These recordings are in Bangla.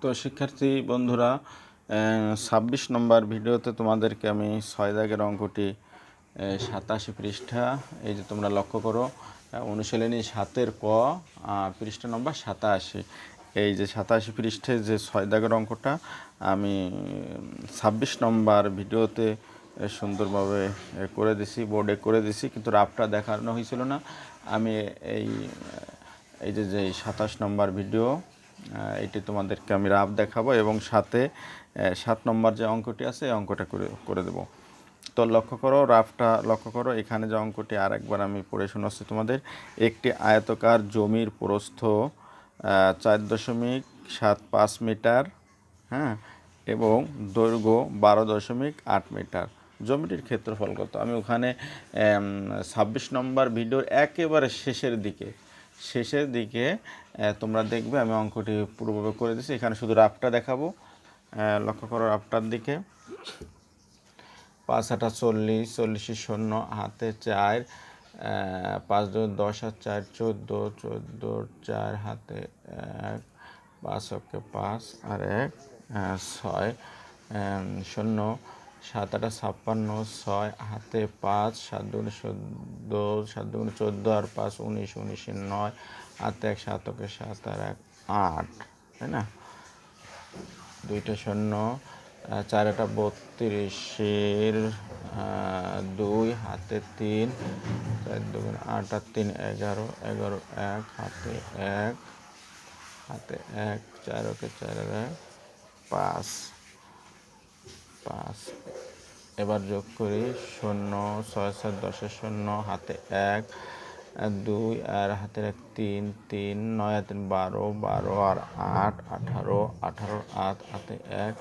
তো শিক্ষার্থী বন্ধুরা, ২৬ নম্বর ভিডিওতে তোমাদেরকে আমি ৬ দাগের অঙ্কটি ৮৭ পৃষ্ঠা, এই যে তোমরা লক্ষ্য করো, অনুশীলনী ৭-এর ক, পৃষ্ঠা নম্বর ৮৭। এই যে ৮৭ পৃষ্ঠে যে ৬ দাগের অঙ্কটা আমি ২৬ নম্বর ভিডিওতে সুন্দরভাবে করে দিছি, বোর্ডে করে দিছি, কিন্তু রাফটা দেখানো হয়েছিল না। আমি এই যে ২৭ নম্বর ভিডিও, এটি তোমাদেরকে আমি রাফ দেখাবো এবং সাথে ৭ নম্বর যে অঙ্কটি আছে এই অঙ্কটা করে দেব। তো লক্ষ্য করো, রাফটা লক্ষ্য করো। এখানে যে অঙ্কটি আর একবার আমি পড়ে শোনাচ্ছি তোমাদের। একটি আয়তকার জমির প্রস্থ ৪.৭৫ মিটার, হ্যাঁ, এবং দৈর্ঘ্য ১২.৮ মিটার। জমিটির ক্ষেত্রফল কত? আমি ওখানে ২৬ নম্বর ভিডিওর একেবারে শেষের দিকে তোমরা দেখবে আমি অঙ্কটি পুরোভাবে করে দিচ্ছি। এখানে শুধু রাফটা দেখাবো। লক্ষ্য করো রাফটার দিকে। ৫ ৮ ৪০, ৪০ শূন্য, হাতে ৪, ৫ ২ ১০ আর ৪ ১৪, ১৪ ৪, হাতে ১, ৫ অক্ষে ৫ আর ১ ৬, শূন্য, ৭ ৮ ৫৬, ৬, হাতে ৫, ৭ ২ ১৪, ৭ ২ ১৪ আর ৫ ১৯, ১৯ ৯, হাতে ১, ৭ অক্ষে ৭ আর ১ ৮, তাই না? দুইটা শূন্য, ৪ ৮ ৩২, ২, হাতে ৩, ৪ ২ ৮ আর ৩ ১১, ১১ ১, হাতে ১, ৪ ওকে ৪ আর ১ ৫ ৫। এবার যোগ করি, ০ ৬ ৭ ১০ শূন্য, হাতে ১, ২ আর হাতের ১ ৩, ৩ ৯ হাতে ১২, ১২ আর ৮ ১৮, ১৮ ৮, হাতে ১,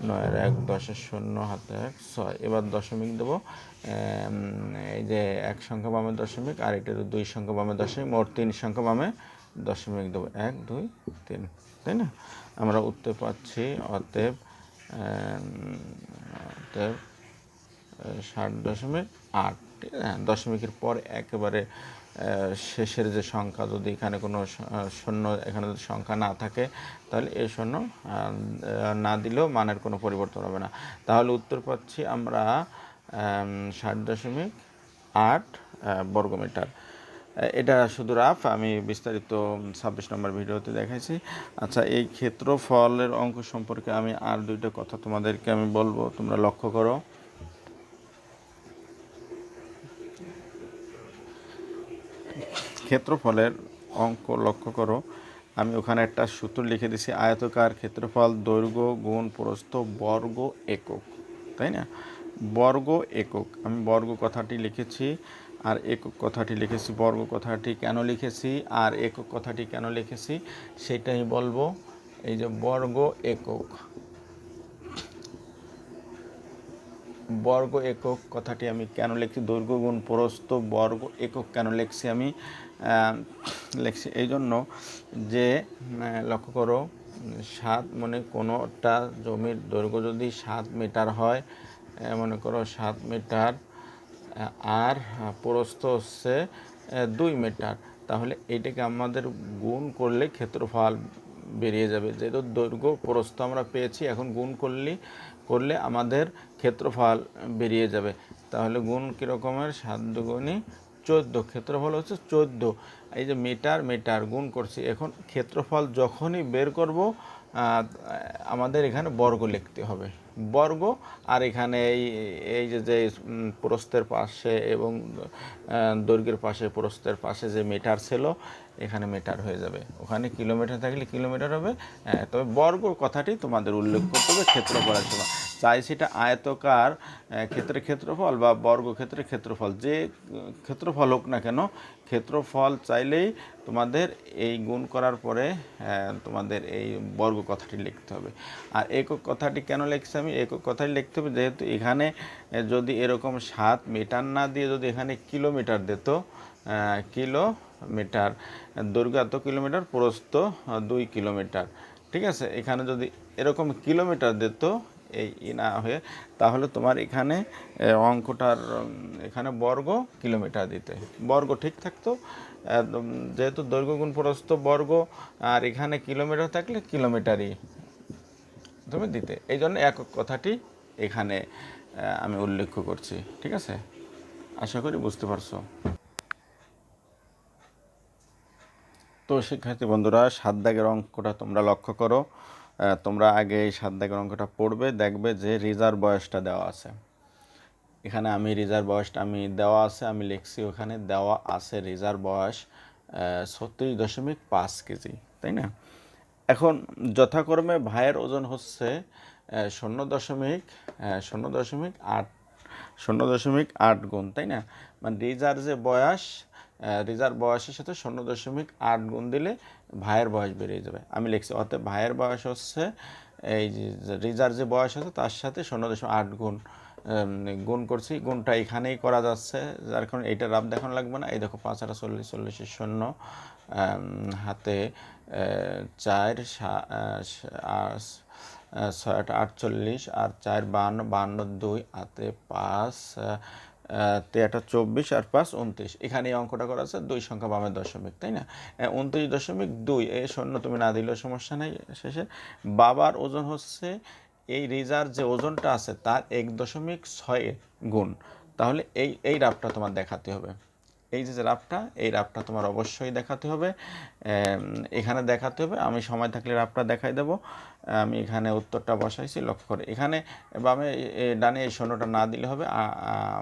৯ আর ১ ১০ শূন্য, হাতে ১ ৬। এবার দশমিক দেবো। এই যে ১ সংখ্যা বামে দশমিক, আর এটা ২ সংখ্যা বামে দশমিক, মোট ৩ সংখ্যা বামে দশমিক দেবো, ১ ২ ৩, তাই না? আমরা উত্তর পাচ্ছি অতএব ৬০.৮। দশমিকের পর একেবারে শেষের যে সংখ্যা, যদি এখানে কোনো শূন্য, এখানে যদি সংখ্যা না থাকে তাহলে এই শূন্য না দিলেও মানের কোনো পরিবর্তন হবে না। তাহলে উত্তর পাচ্ছি আমরা ৬০.৮ বর্গমিটার। এটা শুধু রাফ, আমি বিস্তারিত ২৬ নম্বর ভিডিওতে দেখাইছি। আচ্ছা, এই ক্ষেত্রফলের অঙ্ক সম্পর্কে আমি আর দুইটা কথা তোমাদেরকে আমি বলবো, তোমরা লক্ষ্য করো। ক্ষেত্রফলের অঙ্ক লক্ষ্য করো, আমি ওখানে একটা সূত্র লিখে দিছি, আয়তকার ক্ষেত্রফল দৈর্ঘ্য গুণ প্রস্থ বর্গ একক, তাই না? বর্গ একক, আমি বর্গ কথাটি লিখেছি আর একক কথাটি লিখেছি। বর্গ কথাটি কেন লিখেছি আর একক কথাটি কেন লিখেছি সেটাই বলবো। এই যে বর্গ একক, বর্গ একক কথাটি আমি কেন লিখছি, দৈর্ঘ্য গুণ প্রস্থ বর্গ একক কেন লিখছি আমি লিখছি এই জন্য যে, লক্ষ্য করো, ৭ মনে কোনোটা জমির দৈর্ঘ্য যদি ৭ মিটার হয়, মনে করো ৭ মিটার, আর প্রস্থ হচ্ছে ২ মিটার, তাহলে এইটাকে আমাদের গুণ করলে ক্ষেত্রফল বেরিয়ে যাবে। যেহেতু দৈর্ঘ্য প্রস্থ আমরা পেয়েছি, এখন গুণ করলে আমাদের ক্ষেত্রফল বেরিয়ে যাবে। তাহলে গুণ কীরকমের, ৭ দুগুণে ১৪, ক্ষেত্রফল হচ্ছে ১৪। এই যে মিটার গুণ করছি, এখন ক্ষেত্রফল যখনই বের করব আমাদের এখানে বর্গ লিখতে হবে, বর্গ। আর এখানে এই যে প্রস্থের পাশে এবং দৈর্ঘ্যের পাশে, প্রস্থের পাশে যে মিটার ছিল এখানে মিটার হয়ে যাবে, ওখানে কিলোমিটার থাকলে কিলোমিটার হবে। তবে বর্গ কথাটি তোমাদের উল্লেখ করতে হবে ক্ষেত্রফলের সময়। চাই সেটা আয়তকার ক্ষেত্রফল বা বর্গক্ষেত্রের ক্ষেত্রফল, যে ক্ষেত্রফল হোক না কেন, ক্ষেত্রফল চাইলেই তোমাদের এই গুণ করার পরে তোমাদের এই বর্গ কথাটি লিখতে হবে। আর একক কথাটি কেন লিখছি আমি, একক কথাটি লিখতে হবে যেহেতু এখানে যদি এরকম ৭ মিটার না দিয়ে যদি এখানে কিলোমিটার দিত, কিলোমিটার, দৈর্ঘ্য এত কিলোমিটার, প্রস্থ ২ কিলোমিটার, ঠিক আছে, এখানে যদি এরকম কিলোমিটার দিত এই না হয়ে, তাহলে তোমার এখানে অঙ্কটার এখানে বর্গ কিলোমিটার দিতে, বর্গ ঠিক থাকতো। যেহেতু দৈর্ঘ্য গুণ প্রস্থ বর্গ, আর এখানে কিলোমিটার থাকলে কিলোমিটারই তুমি দিতে। এই জন্য একক কথাটি এখানে আমি উল্লেখ করছি। ঠিক আছে, আশা করি বুঝতে পারছো। তো শিক্ষার্থী বন্ধুরা, 7 দাগের অঙ্কটা তোমরা লক্ষ্য করো। তোমরা আগে এই 7 দাগের অঙ্কটা পড়বে, দেখবে যে রিজার্ভ বয়সটা দেওয়া আছে। এখানে আমি রিজার্ভ বয়সটা আমি দেওয়া আছে, আমি লিখছি ওখানে দেওয়া আছে রিজার্ভ বয়স 36.5 কেজি, তাই না? এখন যথাক্রমে ভাইয়ের ওজন হচ্ছে 0.8 গুণ, তাই না? মানে রিজার্ভ বয়সের সাথে 0.8 গুণ দিলে ভাইয়ের বয়স বেরিয়ে যাবে। আমি লিখছি অতএব ভাইয়ের বয়স হচ্ছে এই যে রিজার্ভ যে বয়স আছে তার সাথে 0.8 গুণ গুণ করছি। গুণটা এখানেই করা যাচ্ছে, যার কারণে এইটা রাব দেখানো লাগবে না। এই দেখো 5 আর 40, 40 শূন্য, হাতে 4, 6 8 48 আর 4 52, 52 2, হাতে 5, 3 24 আর 5 29। এখানে এই অঙ্কটা করা আছে 2 সংখ্যা বামে দশমিক, তাই না? 29.2, এই শূন্য তুমি না দিলেও সমস্যা নেই। শেষে বাবার ওজন হচ্ছে এই রিজার্ভ যে ওজনটা আছে তার 1.6 গুণ। তাহলে এই রাফটা তোমার দেখাতে হবে। এই যে রাফটা, এই রাফটা তোমার অবশ্যই দেখাতে হবে, এখানে দেখাতে হবে। আমি সময় থাকলে রাফটা দেখাই দেব। আমি এখানে উত্তরটা বসাইছি, লক্ষ্য করে। এখানে বামে ডানে এই শূন্যটা না দিলে হবে,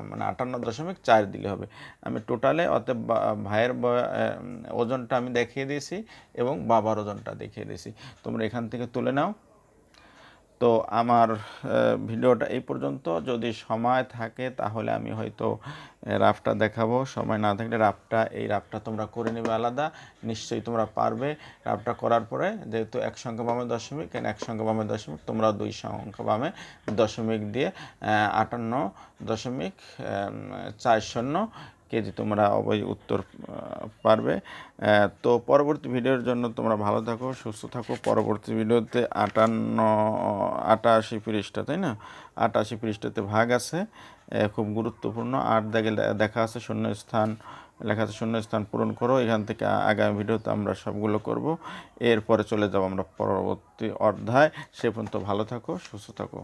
মানে 58.4 দিলে হবে। আমি টোটালে অতএব ভাইয়ের ওজনটা আমি দেখিয়ে দিয়েছি এবং বাবার ওজনটা দেখিয়ে দিয়েছি। তোমরা এখান থেকে তুলে নাও। তো আমার ভিডিওটা এই পর্যন্ত। যদি সময় থাকে তাহলে আমি হয়তো রাফটা দেখাবো, সময় না থাকলে এই রাফটা তোমরা করে নেবে আলাদা। নিশ্চয়ই তোমরা পারবে। রাফটা করার পরে যেহেতু 1 সংখ্যা বামে দশমিক, 1 সংখ্যা বামে দশমিক, তোমরা 2 সংখ্যা বামে দশমিক দিয়ে 58.40 কেজি তোমরা অবশ্যই উত্তর পারবে। তো পরবর্তী ভিডিওর জন্য তোমরা ভালো থাকো, সুস্থ থাকো। পরবর্তী ভিডিওতে 88 পৃষ্ঠা, তাই না? 88 পৃষ্ঠাতে ভাগ আছে, খুব গুরুত্বপূর্ণ। 8 দাগে দেখা আছে শূন্যস্থান, লেখা আছে শূন্যস্থান পূরণ করো। এখান থেকে আগামী ভিডিওতে আমরা সবগুলো করব। এরপরে চলে যাব আমরা পরবর্তী অধ্যায়। সে পর্যন্ত ভালো থাকো, সুস্থ থাকো।